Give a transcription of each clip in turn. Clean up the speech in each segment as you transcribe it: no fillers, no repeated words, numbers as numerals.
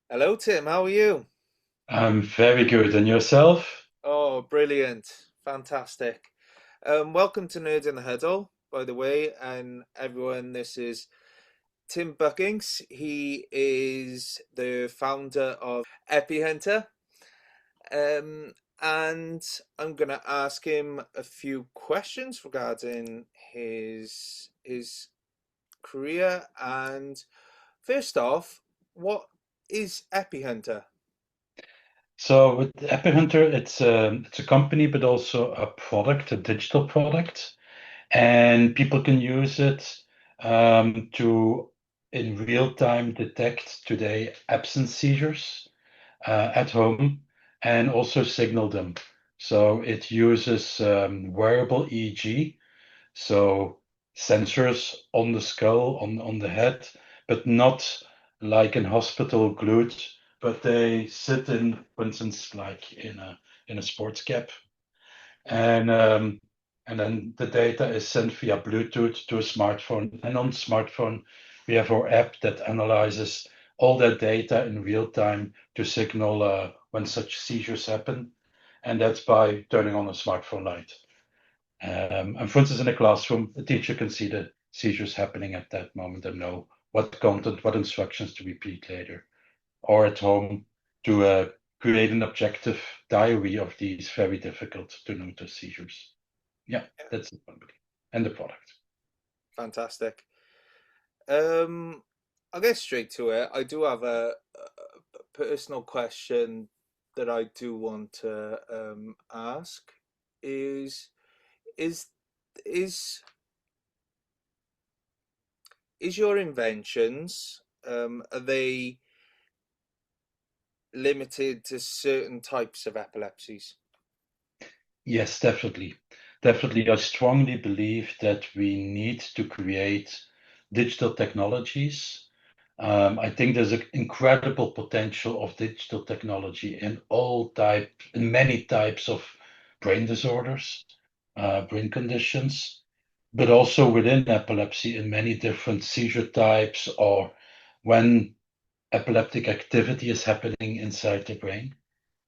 Hello, Tim. How are you? I'm very good. And yourself? Oh, brilliant. Fantastic. Welcome to Nerds in the Huddle, by the way. And everyone, this is Tim Buckinx. He is the founder of EpiHunter. Um, and I'm going to ask him a few questions regarding his career. And first off, what is EpiHunter? So with Epihunter, it's a company, but also a product, a digital product, and people can use it to in real time detect today absence seizures at home and also signal them. So it uses wearable EEG, so sensors on the skull, on the head, but not like in hospital glued, but they sit in, for instance, like in a sports cap, and um, and then the data is sent via Bluetooth to a smartphone. And on smartphone, we have our app that analyzes all that data in real time to signal when such seizures happen, and that's by turning on a smartphone light. And for instance, in a classroom, the teacher can see the seizures happening at that moment and know what content, what instructions to repeat later. Or at home, to create an objective diary of these very difficult to notice seizures. Yeah, that's the company and the product. Fantastic. Um, I'll get straight to it. I do have a personal question that I do want to ask. Is is is is your inventions are they limited to certain types of epilepsies? Yes, definitely. Definitely. I strongly believe that we need to create digital technologies. I think there's an incredible potential of digital technology in many types of brain disorders, brain conditions, but also within epilepsy in many different seizure types or when epileptic activity is happening inside the brain.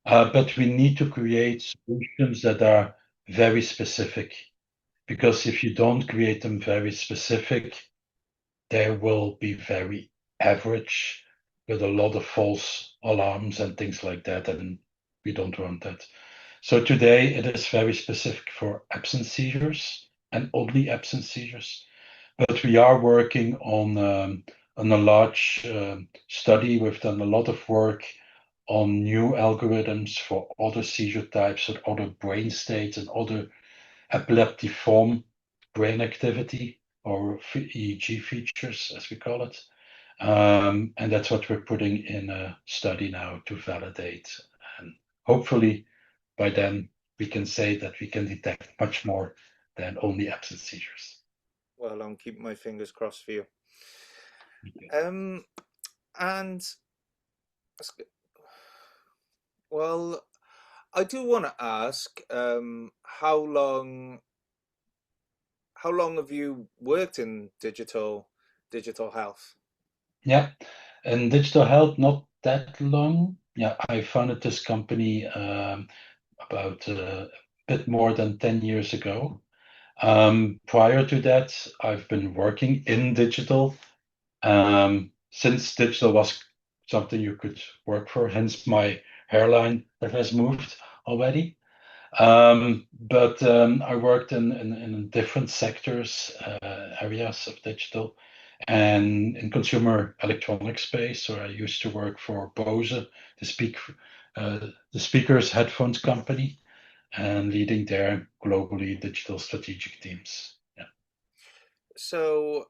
But we need to create solutions that are very specific, because if you don't create them very specific, they will be very average with a lot of false alarms and things like that, and we don't want that. So today it is very specific for absence seizures and only absence seizures, but we are working on a large study. We've done a lot of work on new algorithms for other seizure types and other brain states and other epileptiform brain activity or EEG features, as we call it. And that's what we're putting in a study now to validate. And hopefully by then we can say that we can detect much more than only absence seizures. Well, I'm keeping my fingers crossed for you. Um, and well, I do want to ask, how long have you worked in digital health? Yeah, and digital health, not that long. Yeah, I founded this company about a bit more than 10 years ago. Prior to that, I've been working in digital since digital was something you could work for, hence my hairline that has moved already. But I worked in different sectors, areas of digital, and in consumer electronics space. So I used to work for Bose, the speakers headphones company, and leading their globally digital strategic teams. Yeah. So,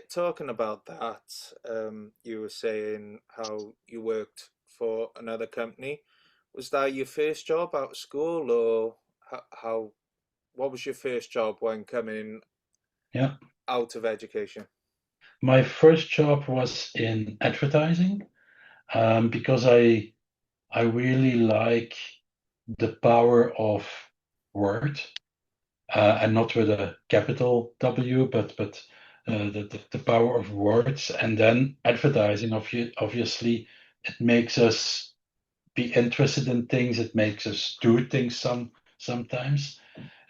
talking about that, you were saying how you worked for another company. Was that your first job out of school, or what was your first job when coming Yeah. out of education? My first job was in advertising because I really like the power of word, and not with a capital W, but the power of words, and then advertising. Obviously, It makes us be interested in things. It makes us do things sometimes,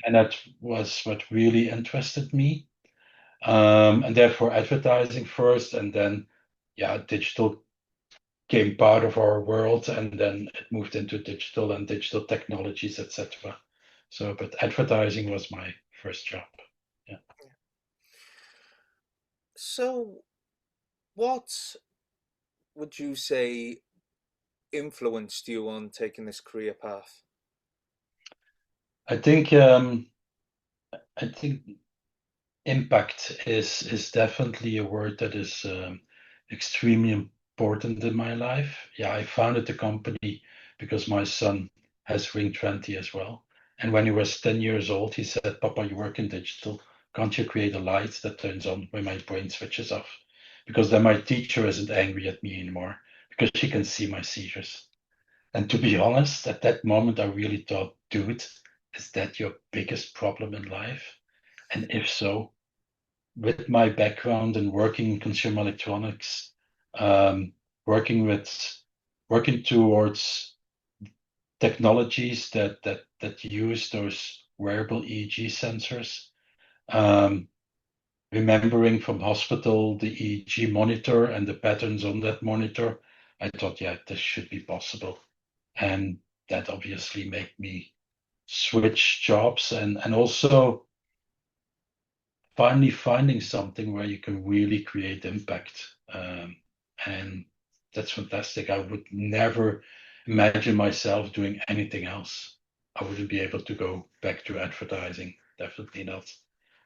and that was what really interested me. And therefore, advertising first, and then yeah, digital came part of our world, and then it moved into digital and digital technologies, etc. So, but advertising was my first job. Yeah. So, what would you say influenced you on taking this career path? I think I think impact is definitely a word that is extremely important in my life. Yeah, I founded the company because my son has Ring 20 as well. And when he was 10 years old, he said, Papa, you work in digital. Can't you create a light that turns on when my brain switches off? Because then my teacher isn't angry at me anymore because she can see my seizures. And to be honest, at that moment, I really thought, dude, is that your biggest problem in life? And if so, with my background in working in consumer electronics, um, working with working towards technologies that use those wearable EEG sensors, um, remembering from hospital the EEG monitor and the patterns on that monitor, I thought, yeah, this should be possible, and that obviously made me switch jobs and also finally finding something where you can really create impact. And that's fantastic. I would never imagine myself doing anything else. I wouldn't be able to go back to advertising. Definitely not.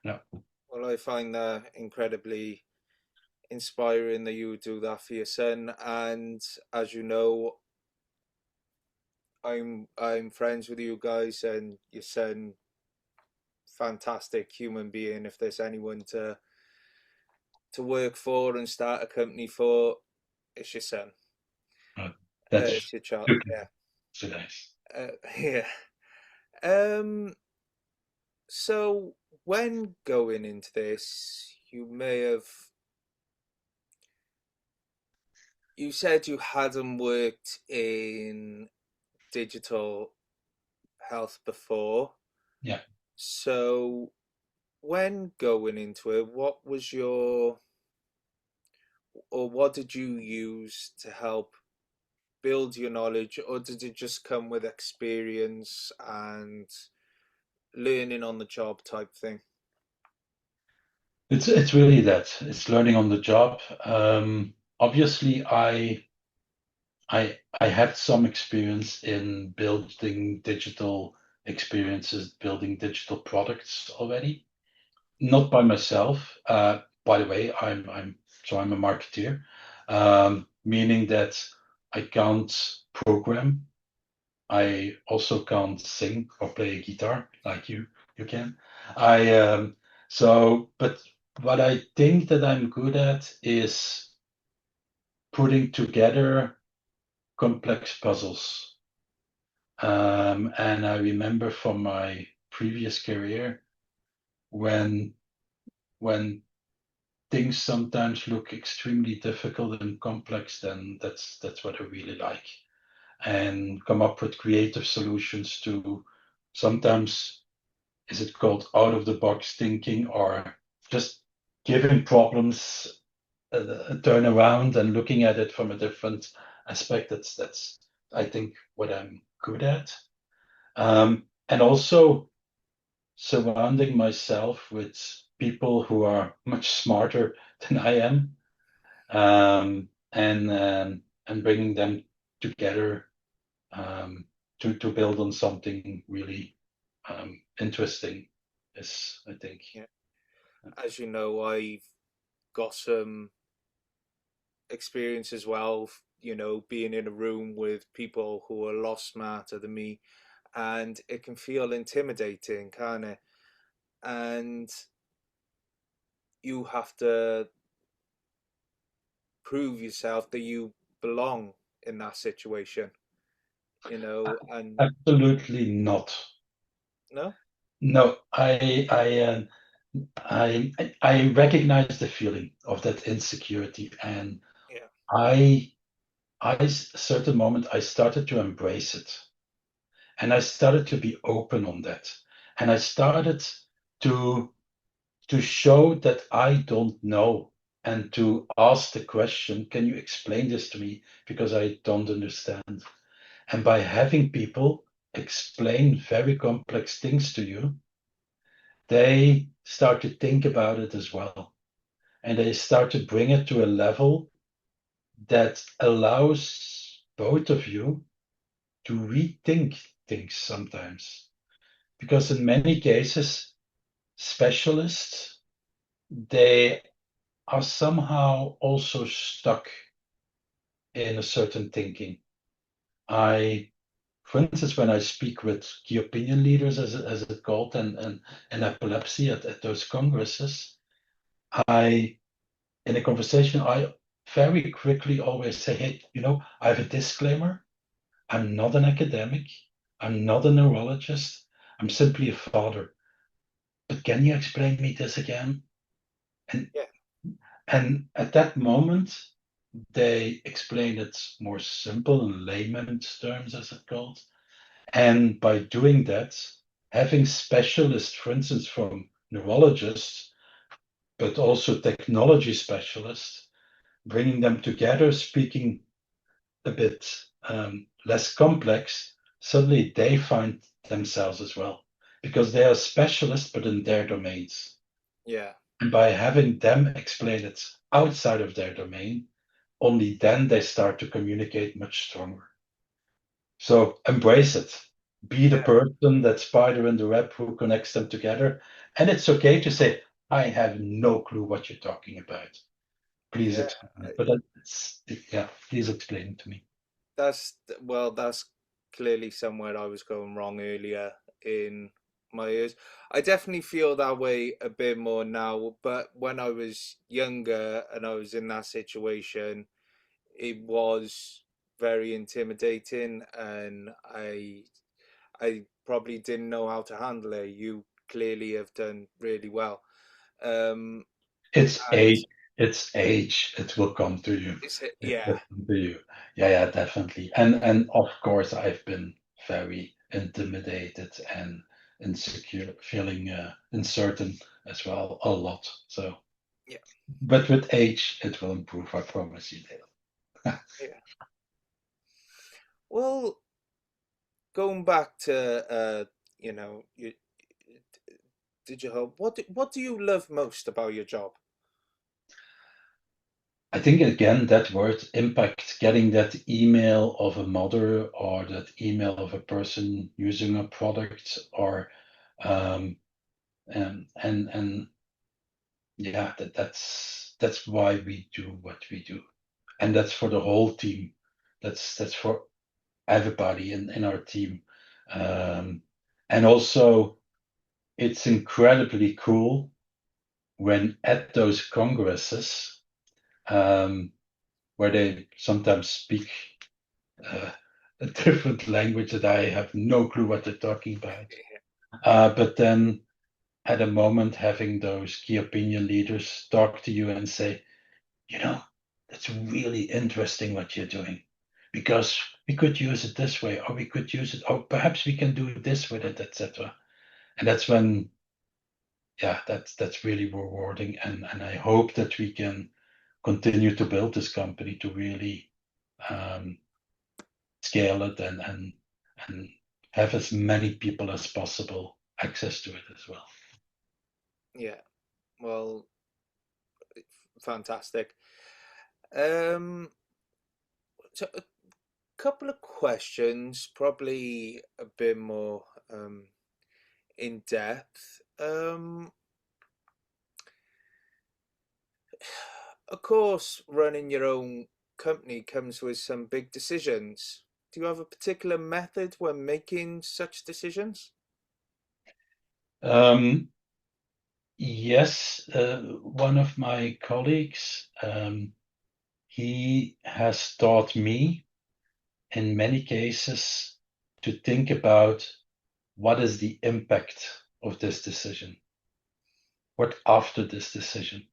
No. Well, I find that incredibly inspiring that you would do that for your son. And as you know, I'm friends with you guys, and your son, fantastic human being. If there's anyone to work for and start a company for, it's your son. Uh, that's It's your child. super Yeah. so nice. Yeah. Um. So when going into this, you said you hadn't worked in digital health before. Yeah. So when going into it, what did you use to help build your knowledge, or did it just come with experience and learning on the job type thing? It's really that. It's learning on the job. Obviously, I had some experience in building digital experiences, building digital products already. Not by myself. By the way, I'm a marketeer, meaning that I can't program. I also can't sing or play a guitar like you can. I but what I think that I'm good at is putting together complex puzzles. And I remember from my previous career when when things sometimes look extremely difficult and complex, then that's what I really like. And come up with creative solutions to sometimes is it called out of the box thinking or just giving problems a turn around and looking at it from a different aspect. That's I think what I'm good at. And also surrounding myself with people who are much smarter than I am, and bringing them together, to build on something really interesting is, I think. Yeah. As you know, I've got some experience as well, being in a room with people who are a lot smarter than me, and it can feel intimidating, can't it? And you have to prove yourself that you belong in that situation, and Absolutely not. no, No, I recognize the feeling of that insecurity, and yeah, I certain moment, I started to embrace it. And I started to be open on that. And I started to show that I don't know and to ask the question, can you explain this to me? Because I don't understand. And by having people explain very complex things to you, they start to think about it as well. And they start to bring it to a level that allows both of you to rethink things sometimes. Because in many cases, specialists, they are somehow also stuck in a certain thinking. I, for instance, when I speak with key opinion leaders, as it's called, and epilepsy at those congresses, I, in a conversation, I very quickly always say, hey, I have a disclaimer. I'm not an academic. I'm not a neurologist. I'm simply a father. But can you explain me this again? And Yeah, and at that moment, they explain it more simple in layman's terms, as it's called. And by doing that, having specialists, for instance, from neurologists, but also technology specialists, bringing them together, speaking a bit less complex, suddenly they find themselves as well because they are specialists, but in their domains. yeah, And by having them explain it outside of their domain, only then they start to communicate much stronger. So embrace it. Be the yeah, person, that spider in the web who connects them together. And it's okay to say, I have no clue what you're talking about. Please yeah. explain it. But yeah, please explain it to me. That's clearly somewhere I was going wrong earlier in my years. I definitely feel that way a bit more now, but when I was younger and I was in that situation, it was very intimidating, and I probably didn't know how to handle it. You clearly have done really well. Um, It's and age. It's age. It will come to you. It yeah, will come to you. Yeah, definitely. And of course, I've been very intimidated and insecure, feeling uncertain as well a lot. So, yeah, but with age, it will improve. I promise you, Dale. yeah. Well, going back to you did you hope what do you love most about your job? I think again that word impact, getting that email of a mother or that email of a person using a product or um, and yeah, that's why we do what we do, and that's for the whole team. That's for everybody in our team, um, and also it's incredibly cool when at those congresses um, where they sometimes speak uh, a different language that I have no clue what they're talking about. But then at a moment, having those key opinion leaders talk to you and say, you know, that's really interesting what you're doing because we could use it this way, or we could use it, or perhaps we can do this with it, etc. And that's when, yeah, that's really rewarding. And I hope that we can continue to build this company to really um, scale it and have as many people as possible access to it as well. Yeah, well, fantastic. um so a couple of questions, probably a bit more in depth. Of course, running your own company comes with some big decisions. Do you have a particular method when making such decisions? Um, yes, one of my colleagues, he has taught me in many cases to think about what is the impact of this decision, what after this decision.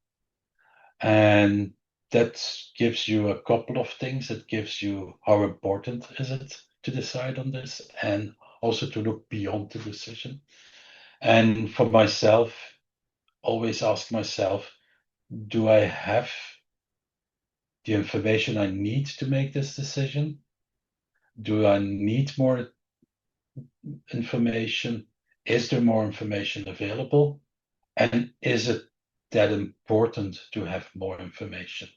And that gives you a couple of things. It gives you how important is it to decide on this, and also to look beyond the decision. And for myself, always ask myself, do I have the information I need to make this decision? Do I need more information? Is there more information available? And is it that important to have more information?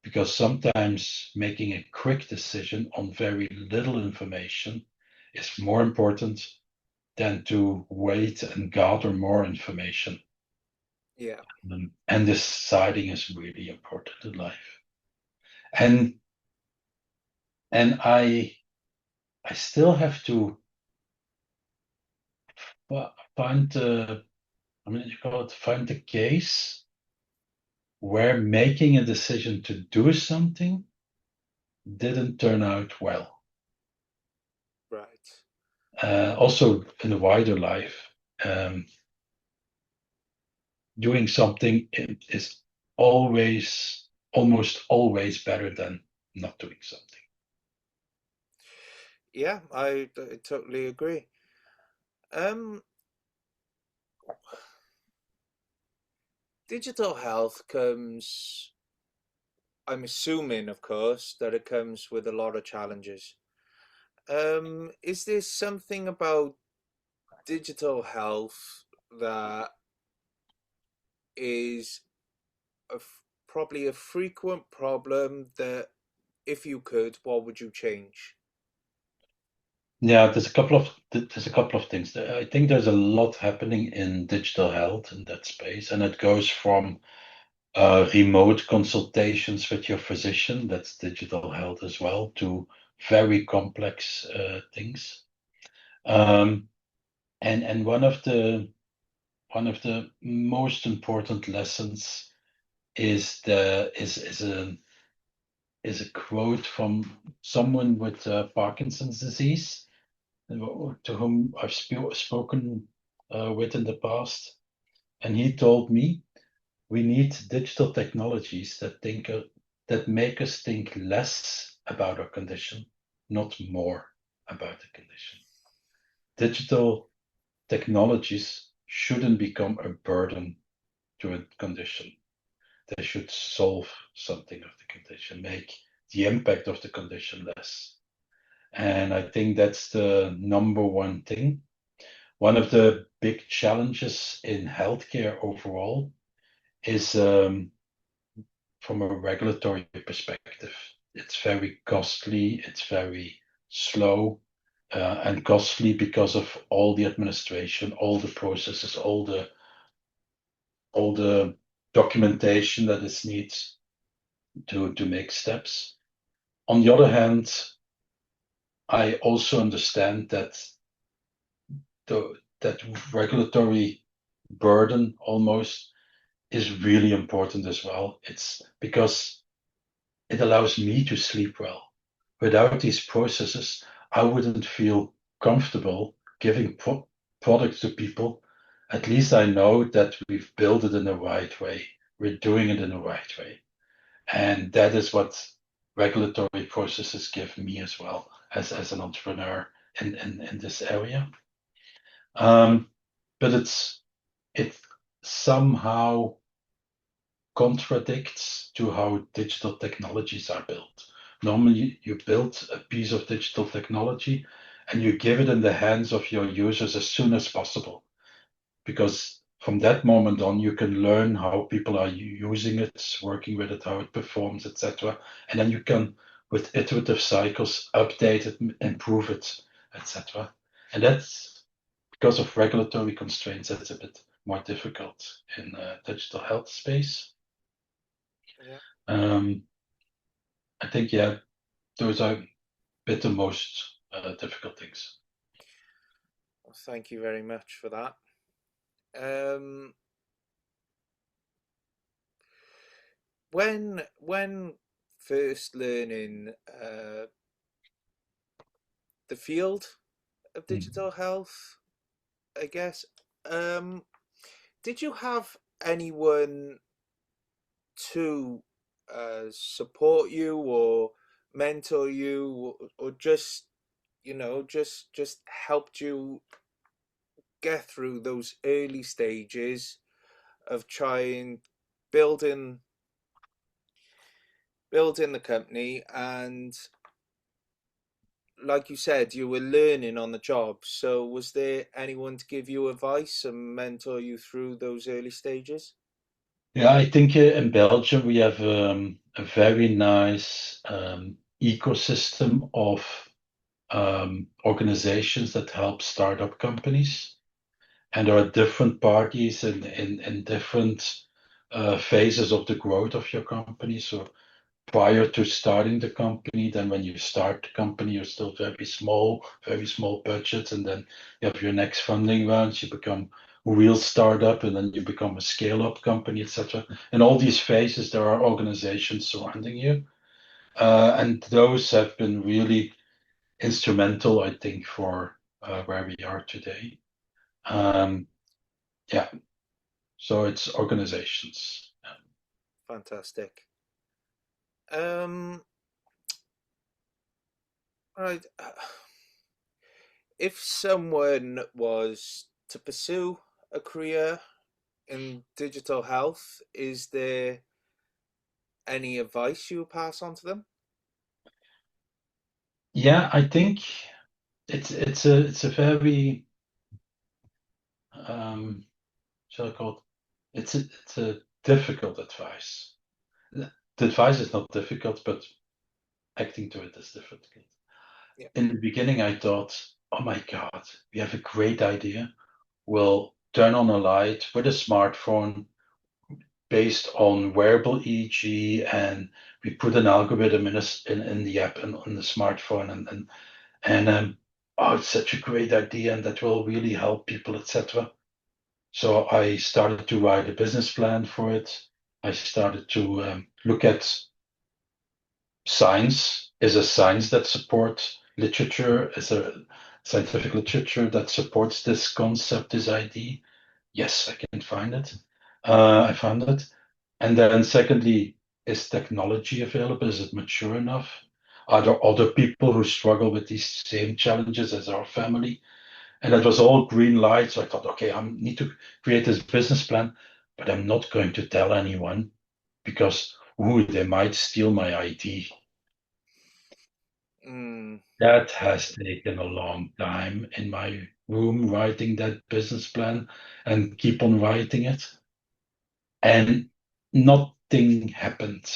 Because sometimes making a quick decision on very little information is more important than to wait and gather more information. Yeah. And deciding is really important in life. And and I still have to find I mean you call it find the case where making a decision to do something didn't turn out well. Right. Also in the wider life, um, doing something is always, almost always better than not doing something. Yeah, I totally agree. Um, Digital health comes, I'm assuming, of course, that it comes with a lot of challenges. Is there something about digital health that is probably a frequent problem that, if you could, what would you change? Yeah, there's a couple of things. I think there's a lot happening in digital health in that space, and it goes from remote consultations with your physician, that's digital health as well, to very complex things. Um, and one of the most important lessons is the is a quote from someone with Parkinson's disease, to whom I've spoken with in the past, and he told me we need digital technologies that make us think less about our condition, not more about the condition. Digital technologies shouldn't become a burden to a condition. They should solve something of the condition, make the impact of the condition less. And I think that's the number one thing. One of the big challenges in healthcare overall is from a regulatory perspective. It's very costly, it's very slow, and costly because of all the administration, all the processes, all the documentation that is needed to make steps. On the other hand, I also understand that that regulatory burden almost is really important as well. It's because it allows me to sleep well. Without these processes, I wouldn't feel comfortable giving products to people. At least I know that we've built it in the right way. We're doing it in the right way. And that is what regulatory processes give me as well as an entrepreneur in this area. Um, but it somehow contradicts to how digital technologies are built. Normally, you build a piece of digital technology and you give it in the hands of your users as soon as possible, because from that moment on, you can learn how people are using it, working with it, how it performs, etc. And then you can, with iterative cycles, update it, improve it, etc. And that's because of regulatory constraints, that's a bit more difficult in digital health space. Yeah. Um, I think, yeah, those are a bit the most difficult things. Well, thank you very much for that. Um, when first learning the field of Mm. digital health, I guess, um, did you have anyone to support you or mentor you, or just just helped you get through those early stages of trying building building the company, and like you said, you were learning on the job. So was there anyone to give you advice and mentor you through those early stages? Yeah, I think in Belgium we have a very nice ecosystem of organizations that help startup companies. And there are different parties in different phases of the growth of your company. So prior to starting the company, then when you start the company, you're still very small budgets, and then you have your next funding rounds, you become a real startup, and then you become a scale-up company, etc. In all these phases, there are organizations surrounding you, and those have been really instrumental, I think, for where we are today. Um, yeah, so it's organizations. Fantastic. Um, right. If someone was to pursue a career in digital health, is there any advice you would pass on to them? Yeah, I think it's a very shall I call it? It's a difficult advice. The advice is not difficult, but acting to it is difficult. Yeah. In the beginning, I thought, oh my God, we have a great idea. We'll turn on a light with a smartphone based on wearable EEG, and we put an algorithm in the app and on the smartphone, and oh, it's such a great idea, and that will really help people, etc. So I started to write a business plan for it. I started to look at science. Is a science that supports literature? Is a scientific literature that supports this concept, this idea? Yes, I can find it. I found it. And then secondly, is technology available? Is it mature enough? Are there other people who struggle with these same challenges as our family? And that was all green light. So I thought, okay, I need to create this business plan, but I'm not going to tell anyone because ooh, they might steal my ID. Mm, That has taken a long time in my room writing that business plan and keep on writing it. And nothing happened.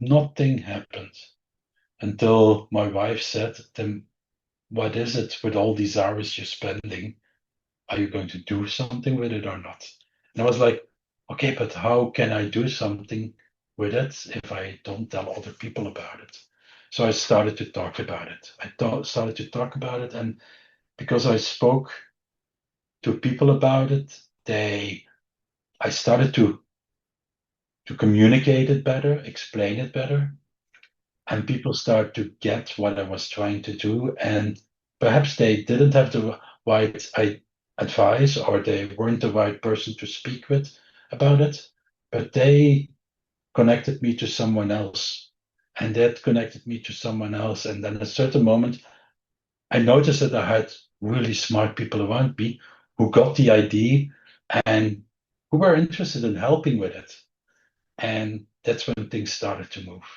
Nothing happened until my wife said, Tim, what is it with all these hours you're spending? Are you going to do something with it or not? And I was like, okay, but how can I do something with it if I don't tell other people about it? So I started to talk about it. Started to talk about it, and because I spoke to people about it, I started to communicate it better, explain it better, and people start to get what I was trying to do. And perhaps they didn't have the right advice, or they weren't the right person to speak with about it, but they connected me to someone else. And that connected me to someone else. And then at a certain moment, I noticed that I had really smart people around me who got the idea and who were interested in helping with it. And that's when things started to move.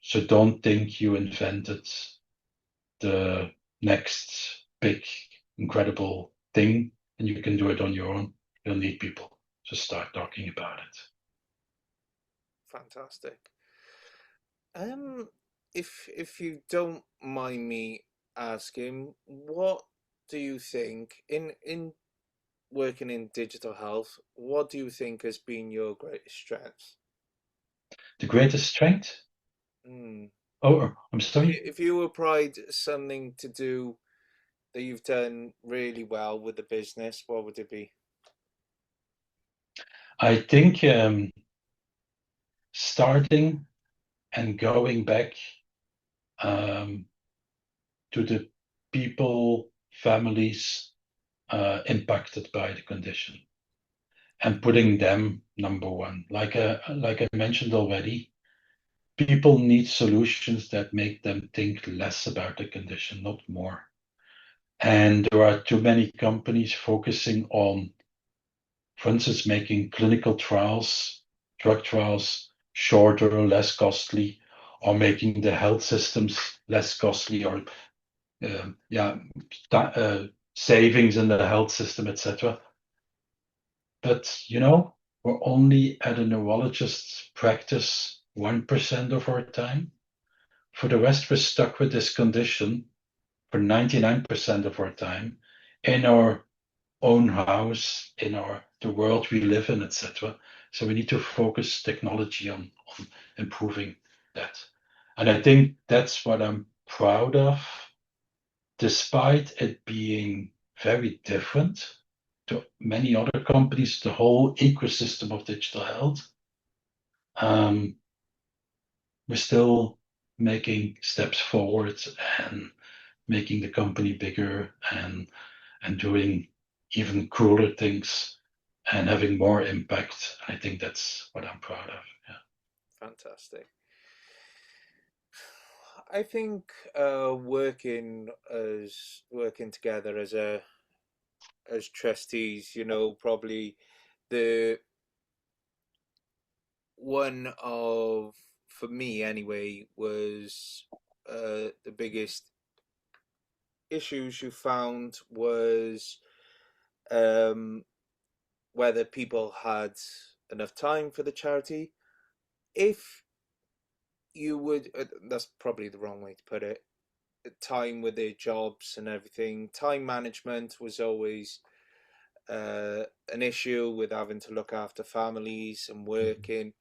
So don't think you invented the next big, incredible thing and you can do it on your own. You'll need people to start talking about it. fantastic. Um, if you don't mind me asking, what do you think in working in digital health? What do you think has been your greatest strength? The greatest strength? Mm. Oh, I'm sorry. If you were pride something to do that you've done really well with the business, what would it be? I think starting and going back um, to the people, families impacted by the condition. and putting them number one. Like I mentioned already, people need solutions that make them think less about the condition, not more. And there are too many companies focusing on, for instance, making clinical trials, drug trials, shorter, less costly, or making the health systems less costly, or yeah, savings in the health system, etc. But we're only at a neurologist's practice 1% of our time. For the rest, we're stuck with this condition for 99% of our time in our own house, in the world we live in, etc. So we need to focus technology on improving that. And I think that's what I'm proud of, despite it being very different to many other companies, the whole ecosystem of digital health. Um, we're still making steps forward and making the company bigger and doing even cooler things and having more impact. I think that's what I'm proud of. Yeah. Fantastic. I think working together as trustees, probably the one of for me anyway was the biggest issues you found was um, whether people had enough time for the charity. If you would, that's probably the wrong way to put it. Time with their jobs and everything. Time management was always an issue with having to look after families and working.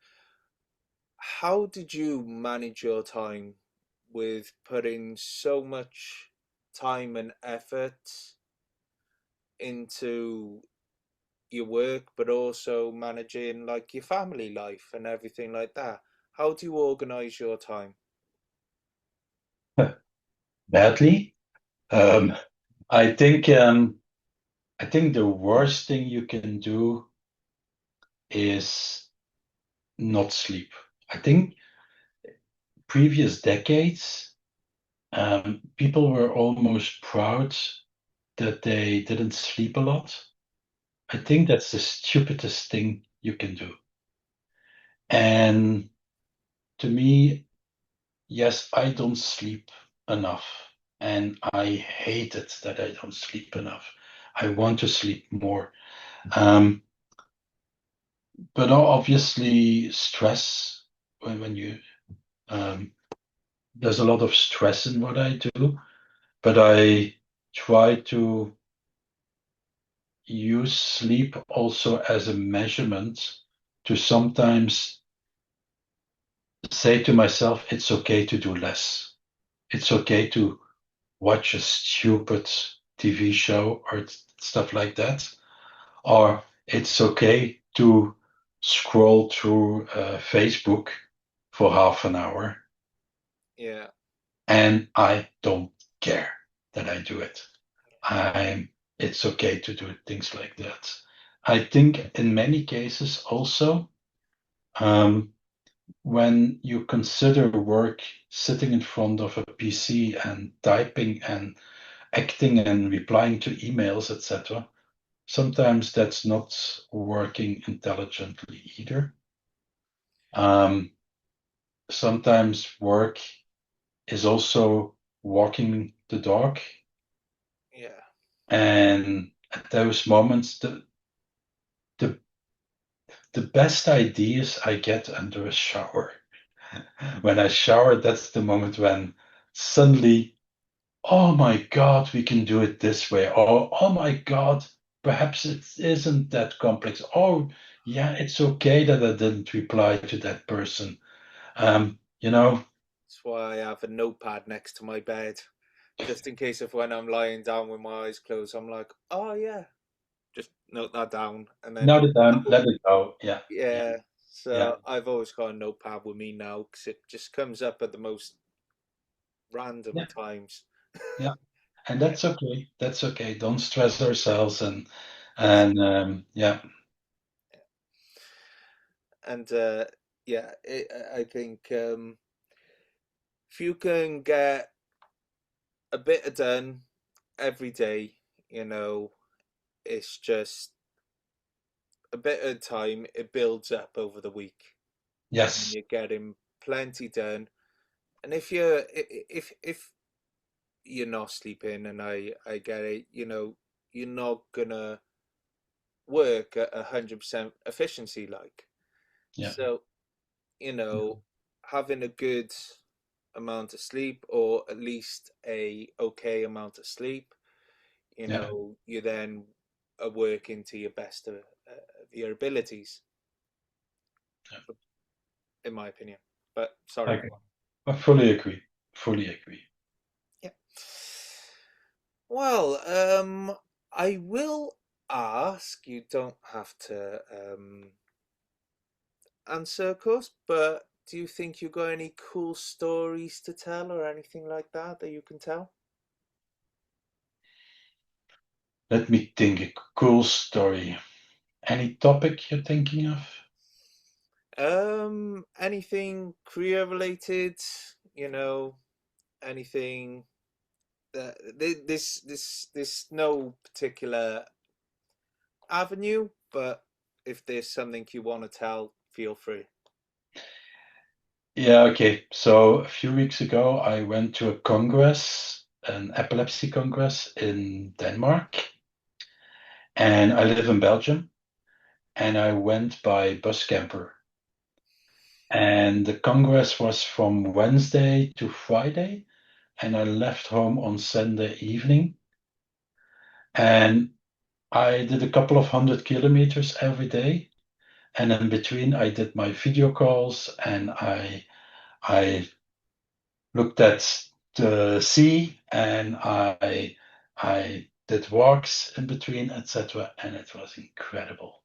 How did you manage your time with putting so much time and effort into your work, but also managing like your family life and everything like that? How do you organize your time? Badly. Um, I think I think the worst thing you can do is not sleep. I think previous decades, people were almost proud that they didn't sleep a lot. I think that's the stupidest thing you can do. And to me, yes, I don't sleep enough. And I hate it that I don't sleep enough. I want to sleep more. Um, but obviously, stress, when you, um, there's a lot of stress in what I do, but I try to use sleep also as a measurement to sometimes say to myself, it's okay to do less. It's okay to watch a stupid TV show or stuff like that. Or it's okay to scroll through Facebook for half an hour Yeah, and I don't care that I do it. It's okay to do things like that. I think in many cases also, um, when you consider work sitting in front of a PC and typing and acting and replying to emails, etc., sometimes that's not working intelligently either. Um, sometimes work is also walking the dog, yeah, and at those moments, the the best ideas I get under a shower. When I shower, that's the moment when suddenly, oh my God, we can do it this way. Or, oh my God, perhaps it isn't that complex. Oh, yeah, it's okay that I didn't reply to that person. You know, that's why I have a notepad next to my bed, just in case of when I'm lying down with my eyes closed, I'm like, oh yeah, just note that down, and then now that I'm, let it go. Yeah, yeah, yeah. yeah, So I've always got a notepad with me now because it just comes up at the most random yeah, times. yeah. And that's okay. That's okay. Don't stress ourselves and Exactly. yeah, And yeah, I think if you can get a bit of done every day, you know, it's just a bit of time. It builds up over the week, and then Yes. you're getting plenty done. And if you're not sleeping, and I get it, you know, you're not gonna work at 100% efficiency like. Yeah. So, you know, having a good amount of sleep or at least a okay amount of sleep, you Yeah. know, you then are working to your best of your abilities, Yeah. in my opinion. But sorry, I, go on. I fully agree. Fully agree. Yeah. Well, I will ask. You don't have to answer, of course, but do you think you got any cool stories to tell or anything like that that you can tell? Let me think. A cool story. Any topic you're thinking of? Anything career related, you know, anything that this no particular avenue, but if there's something you want to tell, feel free. Yeah, okay. So a few weeks ago, I went to a congress, an epilepsy congress in Denmark, and I live in Belgium, and I went by bus camper. And the congress was from Wednesday to Friday, and I left home on Sunday evening. And I did a couple of 100 kilometers every day. And in between, I did my video calls and I looked at the sea and I did walks in between, etc. And it was incredible.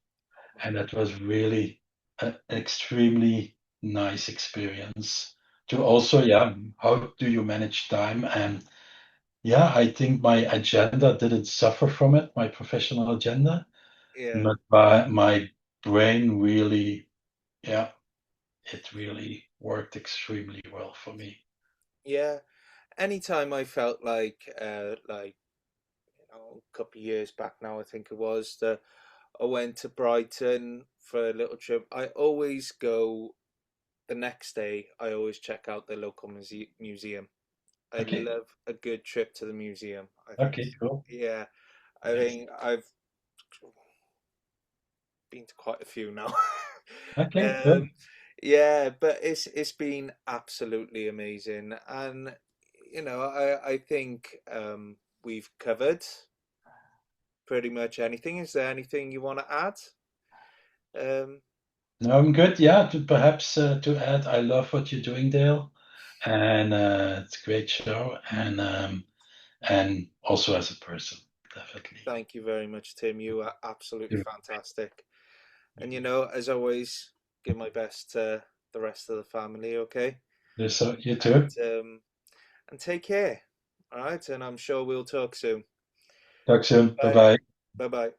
And it was really an extremely nice experience to also, yeah, how do you manage time? And yeah, I think my agenda didn't suffer from it, my professional agenda, Yeah, but my brain really, yeah, it really worked extremely well for me. yeah. Anytime I felt like you know, a couple of years back now, I think it was that I went to Brighton for a little trip. I always go the next day. I always check out the local museum. I Okay, love a good trip to the museum. I think, okay, cool. yeah, I Nice. think I've been to quite a few now. Okay, um, good. yeah, but it's been absolutely amazing, and you know, I think we've covered pretty much anything. Is there anything you want to add? Um, No, I'm good. Yeah, perhaps to add, I love what you're doing, Dale, and it's a great show, and also as a person, definitely. Thank you very much, Tim. You are absolutely You, fantastic. And you know, as always, give my best to the rest of the family, okay? so you And too. and take care. All right, and I'm sure we'll talk soon. Talk soon. Bye Bye. bye. Bye bye.